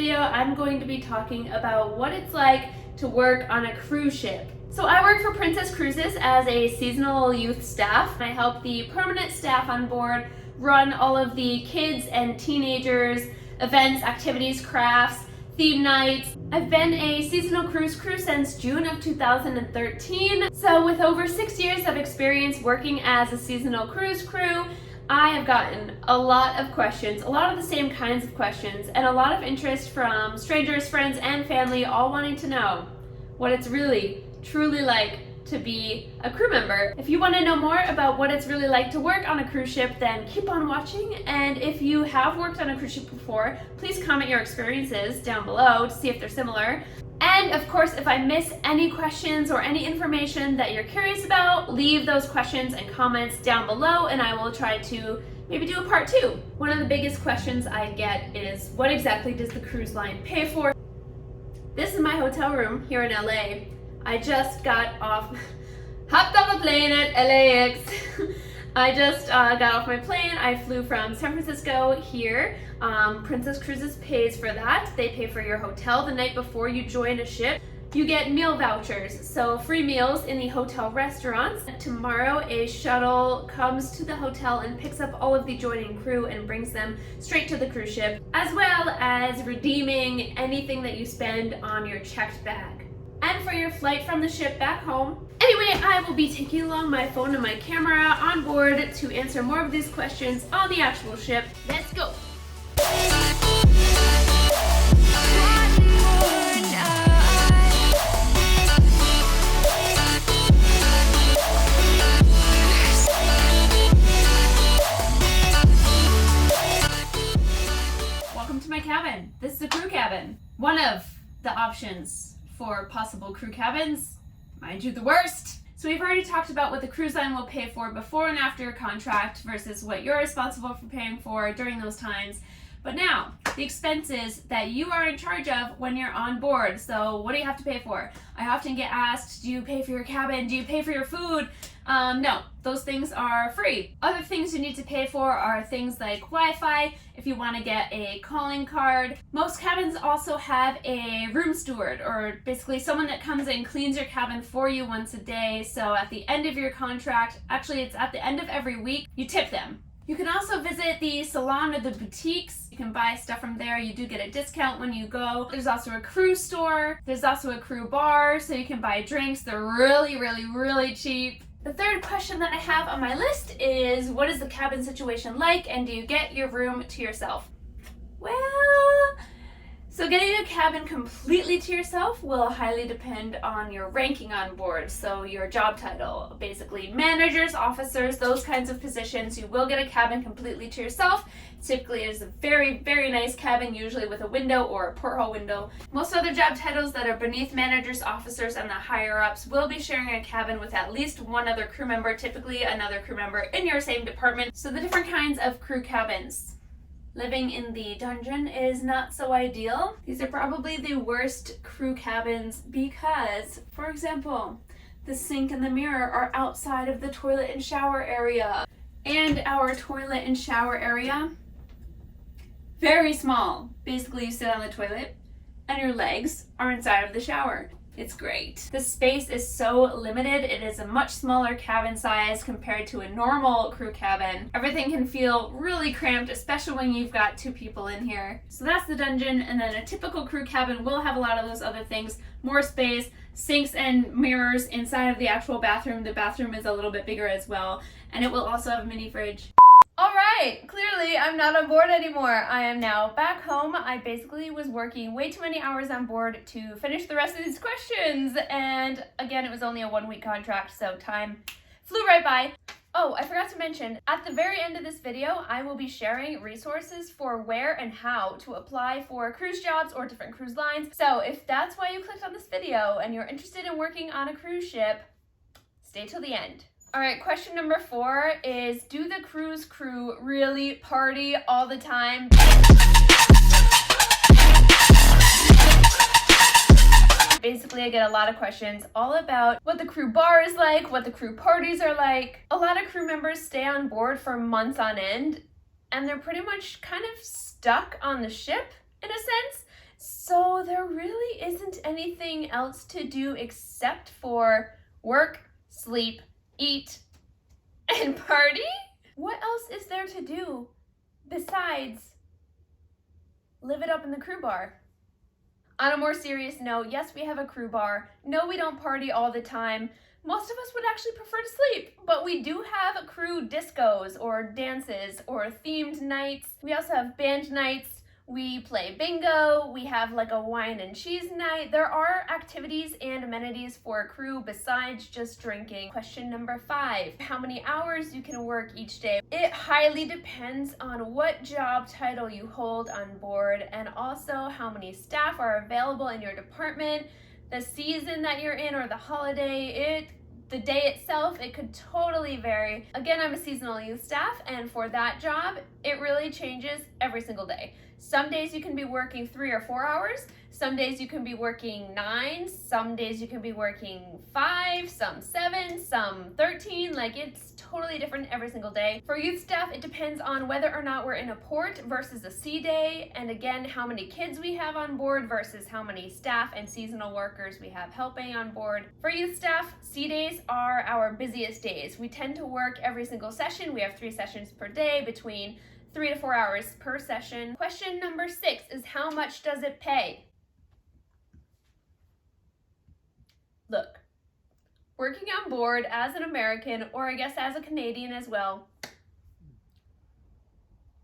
video, I'm going to be talking about what it's like to work on a cruise ship. So I work for Princess Cruises as a seasonal youth staff. I help the permanent staff on board run all of the kids and teenagers, events, activities, crafts, theme nights. I've been a seasonal cruise crew since June of 2013. So with over 6 years of experience working as a seasonal cruise crew, I have gotten a lot of questions, a lot of the same kinds of questions, and a lot of interest from strangers, friends, and family all wanting to know what it's really, truly like to be a crew member. If you want to know more about what it's really like to work on a cruise ship, then keep on watching. And if you have worked on a cruise ship before, please comment your experiences down below to see if they're similar. And of course, if I miss any questions or any information that you're curious about, leave those questions and comments down below and I will try to maybe do a part 2. One of the biggest questions I get is, what exactly does the cruise line pay for? This is my hotel room here in LA. I just hopped off a plane at LAX. I just got off my plane. I flew from San Francisco here. Princess Cruises pays for that. They pay for your hotel the night before you join a ship. You get meal vouchers, so free meals in the hotel restaurants. Tomorrow, a shuttle comes to the hotel and picks up all of the joining crew and brings them straight to the cruise ship, as well as redeeming anything that you spend on your checked bag. And for your flight from the ship back home. Anyway, I will be taking along my phone and my camera on board to answer more of these questions on the actual ship. Let's go! Welcome to my cabin. This is the crew cabin. One of the options for possible crew cabins. Mind you, the worst. So we've already talked about what the cruise line will pay for before and after your contract versus what you're responsible for paying for during those times. But now, the expenses that you are in charge of when you're on board. So what do you have to pay for? I often get asked, do you pay for your cabin? Do you pay for your food? No, those things are free. Other things you need to pay for are things like Wi-Fi, if you want to get a calling card. Most cabins also have a room steward, or basically someone that comes and cleans your cabin for you once a day. So at the end of your contract, actually it's at the end of every week, you tip them. You can also visit the salon or the boutiques. You can buy stuff from there. You do get a discount when you go. There's also a crew store. There's also a crew bar, so you can buy drinks. They're really, really, really cheap. The third question that I have on my list is, what is the cabin situation like, and do you get your room to yourself? Well, so getting a cabin completely to yourself will highly depend on your ranking on board, so your job title. Basically, managers, officers, those kinds of positions, you will get a cabin completely to yourself. Typically, it's a very, very nice cabin, usually with a window or a porthole window. Most other job titles that are beneath managers, officers, and the higher-ups will be sharing a cabin with at least one other crew member, typically another crew member in your same department. So the different kinds of crew cabins. Living in the dungeon is not so ideal. These are probably the worst crew cabins because, for example, the sink and the mirror are outside of the toilet and shower area. And our toilet and shower area, very small. Basically, you sit on the toilet and your legs are inside of the shower. It's great. The space is so limited. It is a much smaller cabin size compared to a normal crew cabin. Everything can feel really cramped, especially when you've got 2 people in here. So that's the dungeon, and then a typical crew cabin will have a lot of those other things. More space, sinks and mirrors inside of the actual bathroom. The bathroom is a little bit bigger as well, and it will also have a mini fridge. Alright, clearly I'm not on board anymore. I am now back home. I basically was working way too many hours on board to finish the rest of these questions, and again, it was only a 1-week contract, so time flew right by. Oh, I forgot to mention, at the very end of this video, I will be sharing resources for where and how to apply for cruise jobs or different cruise lines. So if that's why you clicked on this video and you're interested in working on a cruise ship, stay till the end. All right, question number 4 is, do the cruise crew really party all the time? Basically, I get a lot of questions all about what the crew bar is like, what the crew parties are like. A lot of crew members stay on board for months on end, and they're pretty much kind of stuck on the ship in a sense. there really isn't anything else to do except for work, sleep, eat, and party? What else is there to do besides live it up in the crew bar? On a more serious note, yes, we have a crew bar. No, we don't party all the time. Most of us would actually prefer to sleep, but we do have crew discos or dances or themed nights. We also have band nights. We play bingo. We have like a wine and cheese night. There are activities and amenities for a crew besides just drinking. Question number 5, how many hours you can work each day? It highly depends on what job title you hold on board and also how many staff are available in your department, the season that you're in or the holiday, the day itself, it could totally vary. Again, I'm a seasonal youth staff, and for that job, it really changes every single day. Some days you can be working 3 or 4 hours. Some days you can be working 9. Some days you can be working 5, some 7, some 13. Like, it's totally different every single day. For youth staff, it depends on whether or not we're in a port versus a sea day, and again, how many kids we have on board versus how many staff and seasonal workers we have helping on board. For youth staff, sea days are our busiest days. We tend to work every single session. We have 3 sessions per day, between 3 to 4 hours per session. Question number 6 is, how much does it pay? Look, working on board as an American, or I guess as a Canadian as well,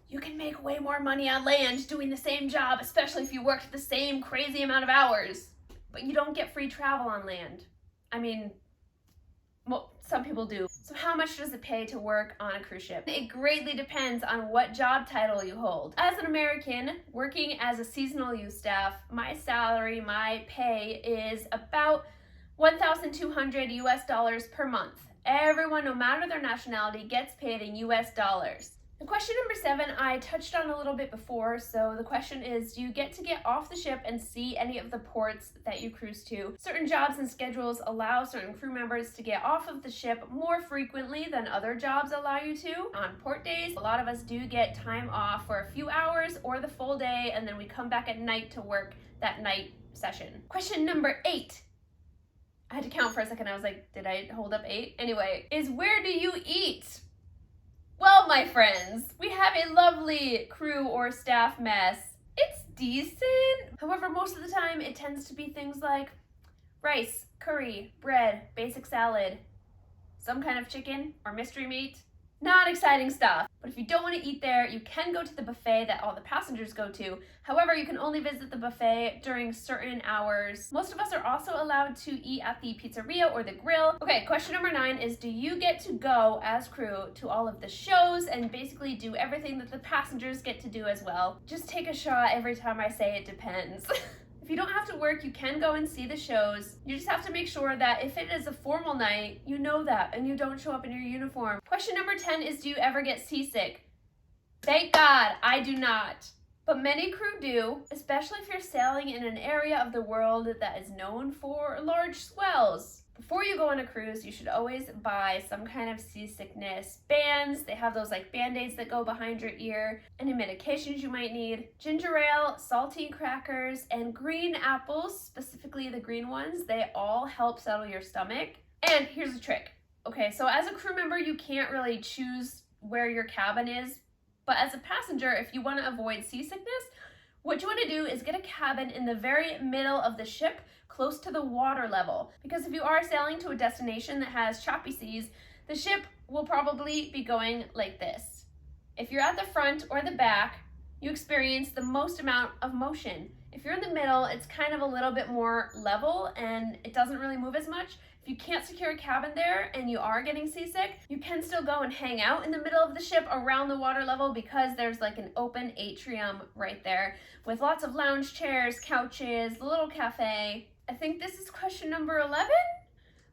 you can make way more money on land doing the same job, especially if you worked the same crazy amount of hours. But you don't get free travel on land. I mean, well, some people do. So how much does it pay to work on a cruise ship? It greatly depends on what job title you hold. As an American, working as a seasonal youth staff, my salary, my pay is about $1,200 US per month. Everyone, no matter their nationality, gets paid in US dollars. And question number 7, I touched on a little bit before. So the question is, do you get to get off the ship and see any of the ports that you cruise to? Certain jobs and schedules allow certain crew members to get off of the ship more frequently than other jobs allow you to. On port days, a lot of us do get time off for a few hours or the full day, and then we come back at night to work that night session. Question number 8. I had to count for a second. I was like, did I hold up 8? Anyway, is where do you eat? Well, my friends, we have a lovely crew or staff mess. It's decent. However, most of the time it tends to be things like rice, curry, bread, basic salad, some kind of chicken or mystery meat. Not exciting stuff. But if you don't want to eat there, you can go to the buffet that all the passengers go to. However, you can only visit the buffet during certain hours. Most of us are also allowed to eat at the pizzeria or the grill. Okay, question number 9 is, do you get to go as crew to all of the shows and basically do everything that the passengers get to do as well? Just take a shot every time I say it depends. If you don't have to work, you can go and see the shows. You just have to make sure that if it is a formal night, you know that and you don't show up in your uniform. Question number 10 is, do you ever get seasick? Thank God, I do not. But many crew do, especially if you're sailing in an area of the world that is known for large swells. Before you go on a cruise, you should always buy some kind of seasickness bands. They have those like band-aids that go behind your ear, any medications you might need, ginger ale, saltine crackers, and green apples, specifically the green ones. They all help settle your stomach. And here's a trick. Okay, so as a crew member, you can't really choose where your cabin is, but as a passenger, if you want to avoid seasickness, what you want to do is get a cabin in the very middle of the ship, close to the water level. Because if you are sailing to a destination that has choppy seas, the ship will probably be going like this. If you're at the front or the back, you experience the most amount of motion. If you're in the middle, it's kind of a little bit more level and it doesn't really move as much. If you can't secure a cabin there and you are getting seasick, you can still go and hang out in the middle of the ship around the water level because there's like an open atrium right there with lots of lounge chairs, couches, a little cafe. I think this is question number 11,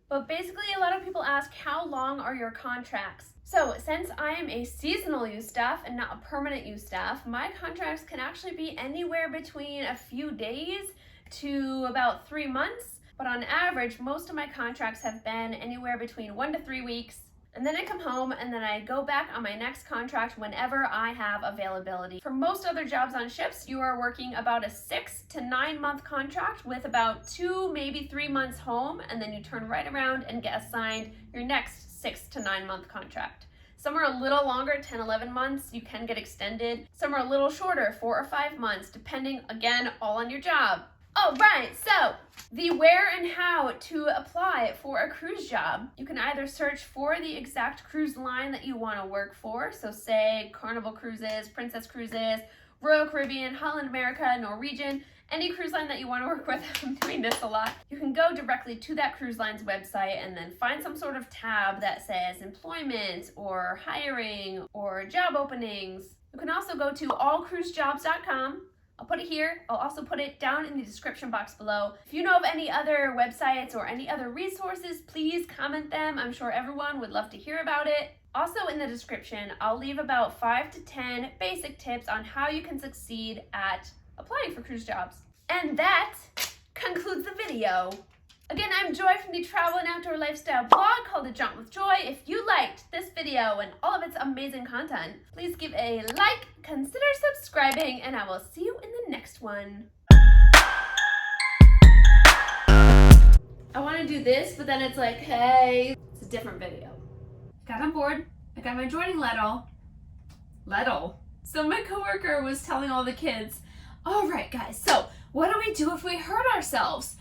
but basically a lot of people ask, how long are your contracts? So since I am a seasonal youth staff and not a permanent youth staff, my contracts can actually be anywhere between a few days to about 3 months. But on average, most of my contracts have been anywhere between 1 to 3 weeks. And then I come home and then I go back on my next contract whenever I have availability. For most other jobs on ships, you are working about a 6 to 9 month contract with about 2, maybe 3 months home, and then you turn right around and get assigned your next 6 to 9 month contract. Some are a little longer, 10, 11 months, you can get extended. Some are a little shorter, 4 or 5 months, depending, again, all on your job. All right, so the where and how to apply for a cruise job. You can either search for the exact cruise line that you want to work for. So say Carnival Cruises, Princess Cruises, Royal Caribbean, Holland America, Norwegian, any cruise line that you want to work with. I'm doing this a lot. You can go directly to that cruise line's website and then find some sort of tab that says employment or hiring or job openings. You can also go to allcruisejobs.com. I'll put it here. I'll also put it down in the description box below. If you know of any other websites or any other resources, please comment them. I'm sure everyone would love to hear about it. Also in the description, I'll leave about 5 to 10 basic tips on how you can succeed at applying for cruise jobs. And that concludes the video. Again, I'm Joy from the Travel and Outdoor Lifestyle blog called A Jaunt with Joy. If you liked this video and all of its amazing content, please give a like, consider subscribing, and I will see you in the next one. I want to do this, but then it's like, hey, it's a different video. Got on board. I got my joining letter. So my coworker was telling all the kids, all right, guys, so what do we do if we hurt ourselves?